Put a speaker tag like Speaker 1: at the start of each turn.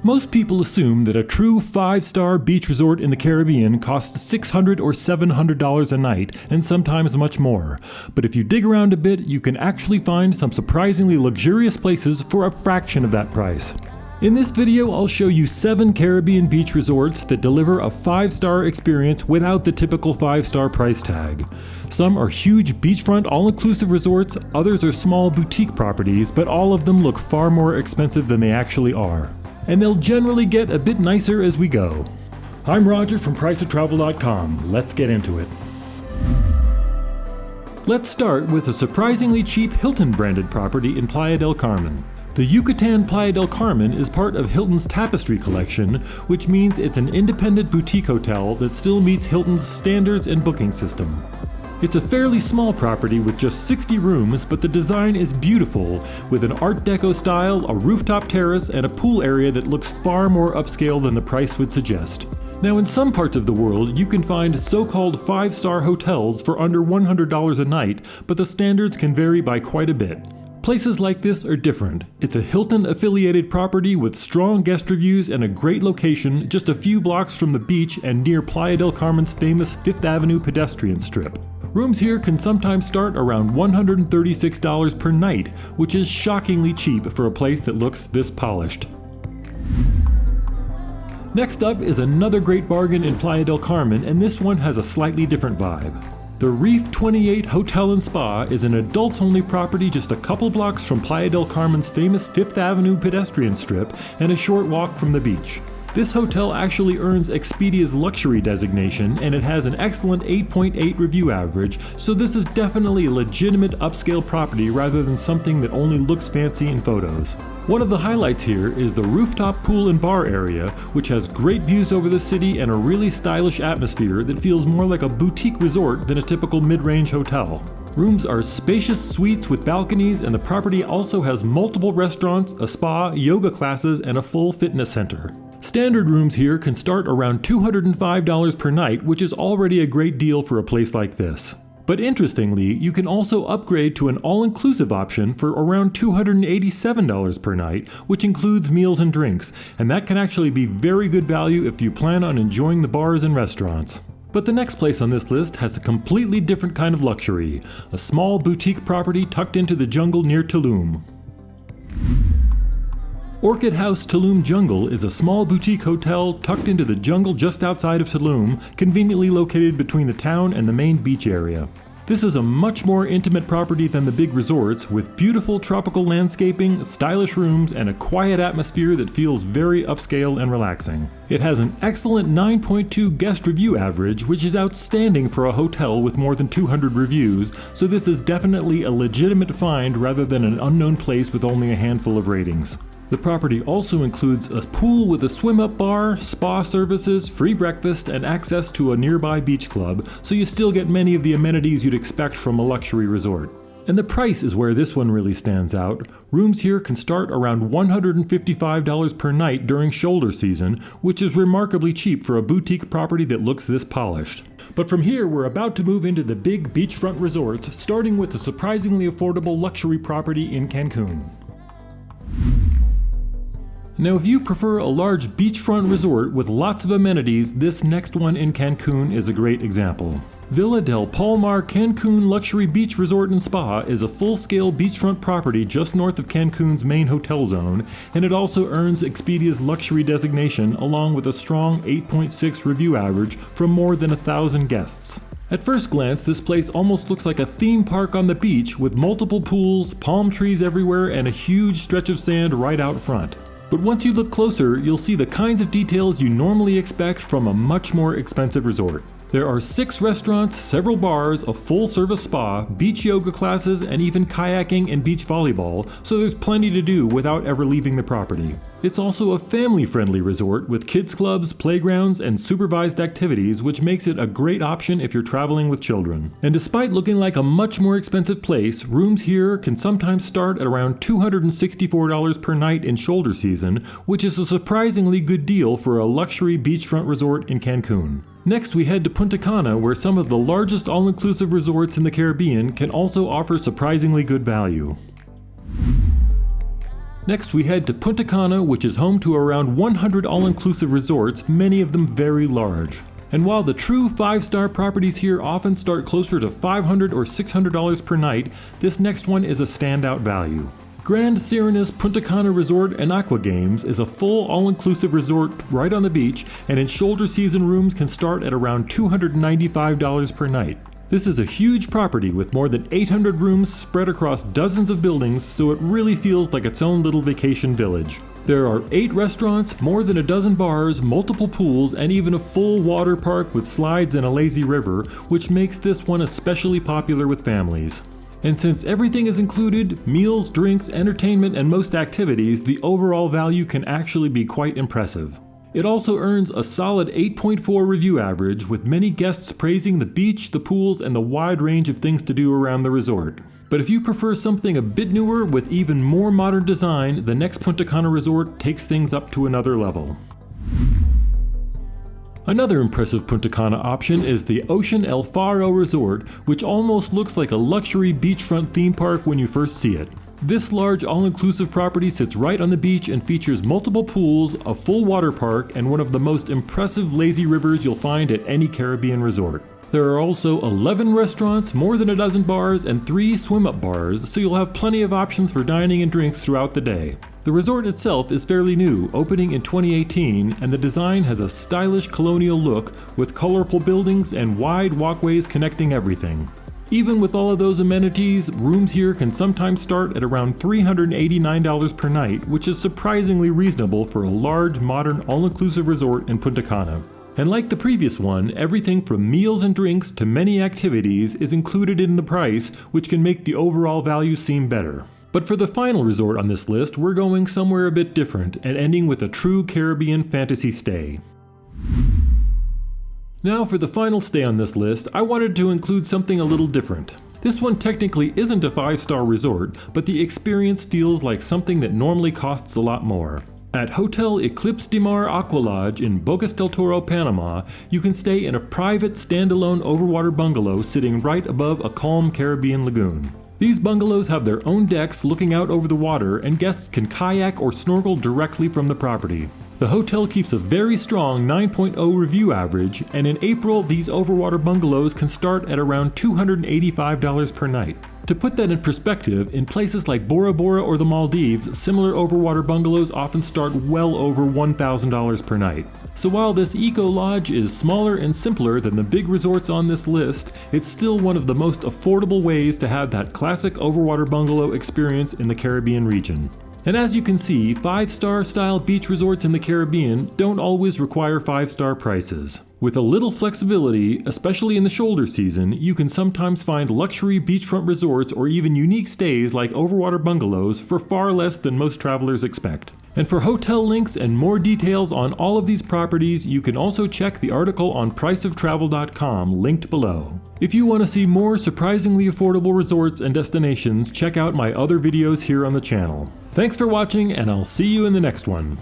Speaker 1: Most people assume that a true 5-star beach resort in the Caribbean costs $600 or $700 a night, and sometimes much more. But if you dig around a bit, you can actually find some surprisingly luxurious places for a fraction of that price. In this video, I'll show you 7 Caribbean beach resorts that deliver a 5-star experience without the typical 5-star price tag. Some are huge beachfront all-inclusive resorts, others are small boutique properties, but all of them look far more expensive than they actually are. And they'll generally get a bit nicer as we go. I'm Roger from PriceofTravel.com. Let's get into it. Let's start with a surprisingly cheap Hilton branded property in Playa del Carmen. The Yucatan Playa del Carmen is part of Hilton's Tapestry collection, which means it's an independent boutique hotel that still meets Hilton's standards and booking system. It's a fairly small property with just 60 rooms, but the design is beautiful, with an Art Deco style, a rooftop terrace, and a pool area that looks far more upscale than the price would suggest. Now, in some parts of the world, you can find so-called 5-star hotels for under $100 a night, but the standards can vary by quite a bit. Places like this are different. It's a Hilton-affiliated property with strong guest reviews and a great location just a few blocks from the beach and near Playa del Carmen's famous 5th Avenue pedestrian strip. Rooms here can sometimes start around $136 per night, which is shockingly cheap for a place that looks this polished. Next up is another great bargain in Playa del Carmen, and this one has a slightly different vibe. The Reef 28 Hotel and Spa is an adults-only property just a couple blocks from Playa del Carmen's famous 5th Avenue pedestrian strip and a short walk from the beach. This hotel actually earns Expedia's luxury designation, and it has an excellent 8.8 review average, so this is definitely a legitimate upscale property rather than something that only looks fancy in photos. One of the highlights here is the rooftop pool and bar area, which has great views over the city and a really stylish atmosphere that feels more like a boutique resort than a typical mid-range hotel. Rooms are spacious suites with balconies, and the property also has multiple restaurants, a spa, yoga classes, and a full fitness center. Standard rooms here can start around $205 per night, which is already a great deal for a place like this. But interestingly, you can also upgrade to an all-inclusive option for around $287 per night, which includes meals and drinks, and that can actually be very good value if you plan on enjoying the bars and restaurants. But the next place on this list has a completely different kind of luxury, a small boutique property tucked into the jungle near Tulum. Orchid House Tulum Jungle is a small boutique hotel tucked into the jungle just outside of Tulum, conveniently located between the town and the main beach area. This is a much more intimate property than the big resorts, with beautiful tropical landscaping, stylish rooms, and a quiet atmosphere that feels very upscale and relaxing. It has an excellent 9.2 guest review average, which is outstanding for a hotel with more than 200 reviews, so this is definitely a legitimate find rather than an unknown place with only a handful of ratings. The property also includes a pool with a swim-up bar, spa services, free breakfast, and access to a nearby beach club, so you still get many of the amenities you'd expect from a luxury resort. And the price is where this one really stands out. Rooms here can start around $155 per night during shoulder season, which is remarkably cheap for a boutique property that looks this polished. But from here, we're about to move into the big beachfront resorts, starting with a surprisingly affordable luxury property in Cancun. Now, if you prefer a large beachfront resort with lots of amenities, this next one in Cancun is a great example. Villa del Palmar Cancun Luxury Beach Resort and Spa is a full-scale beachfront property just north of Cancun's main hotel zone, and it also earns Expedia's luxury designation along with a strong 8.6 review average from more than 1,000 guests. At first glance, this place almost looks like a theme park on the beach with multiple pools, palm trees everywhere, and a huge stretch of sand right out front. But once you look closer, you'll see the kinds of details you normally expect from a much more expensive resort. There are 6 restaurants, several bars, a full-service spa, beach yoga classes, and even kayaking and beach volleyball, so there's plenty to do without ever leaving the property. It's also a family-friendly resort with kids clubs, playgrounds, and supervised activities, which makes it a great option if you're traveling with children. And despite looking like a much more expensive place, rooms here can sometimes start at around $264 per night in shoulder season, which is a surprisingly good deal for a luxury beachfront resort in Cancun. Next, we head to Punta Cana, where some of the largest all-inclusive resorts in the Caribbean can also offer surprisingly good value. Next we head to Punta Cana, which is home to around 100 all-inclusive resorts, many of them very large. And while the true 5-star properties here often start closer to $500 or $600 per night, this next one is a standout value. Grand Sirenis Punta Cana Resort and Aquagames is a full all-inclusive resort right on the beach, and its shoulder season rooms can start at around $295 per night. This is a huge property with more than 800 rooms spread across dozens of buildings, so it really feels like its own little vacation village. There are 8 restaurants, more than a dozen bars, multiple pools, and even a full water park with slides and a lazy river, which makes this one especially popular with families. And since everything is included, meals, drinks, entertainment, and most activities, the overall value can actually be quite impressive. It also earns a solid 8.4 review average, with many guests praising the beach, the pools, and the wide range of things to do around the resort. But if you prefer something a bit newer with even more modern design, the next Punta Cana resort takes things up to another level. Another impressive Punta Cana option is the Ocean El Faro Resort, which almost looks like a luxury beachfront theme park when you first see it. This large all-inclusive property sits right on the beach and features multiple pools, a full water park, and one of the most impressive lazy rivers you'll find at any Caribbean resort. There are also 11 restaurants, more than a dozen bars, and 3 swim-up bars, so you'll have plenty of options for dining and drinks throughout the day. The resort itself is fairly new, opening in 2018, and the design has a stylish colonial look with colorful buildings and wide walkways connecting everything. Even with all of those amenities, rooms here can sometimes start at around $389 per night, which is surprisingly reasonable for a large, modern, all-inclusive resort in Punta Cana. And like the previous one, everything from meals and drinks to many activities is included in the price, which can make the overall value seem better. But for the final resort on this list, we're going somewhere a bit different and ending with a true Caribbean fantasy stay. Now for the final stay on this list, I wanted to include something a little different. This one technically isn't a 5-star resort, but the experience feels like something that normally costs a lot more. At Hotel Eclypse de Mar Aqua Lodge in Bocas del Toro, Panama, you can stay in a private standalone overwater bungalow sitting right above a calm Caribbean lagoon. These bungalows have their own decks looking out over the water, and guests can kayak or snorkel directly from the property. The hotel keeps a very strong 9.0 review average, and in April these overwater bungalows can start at around $285 per night. To put that in perspective, in places like Bora Bora or the Maldives, similar overwater bungalows often start well over $1,000 per night. So while this eco lodge is smaller and simpler than the big resorts on this list, it's still one of the most affordable ways to have that classic overwater bungalow experience in the Caribbean region. And as you can see, 5-star style beach resorts in the Caribbean don't always require 5-star prices. With a little flexibility, especially in the shoulder season, you can sometimes find luxury beachfront resorts or even unique stays like overwater bungalows for far less than most travelers expect. And for hotel links and more details on all of these properties, you can also check the article on PriceofTravel.com linked below. If you want to see more surprisingly affordable resorts and destinations, check out my other videos here on the channel. Thanks for watching, and I'll see you in the next one.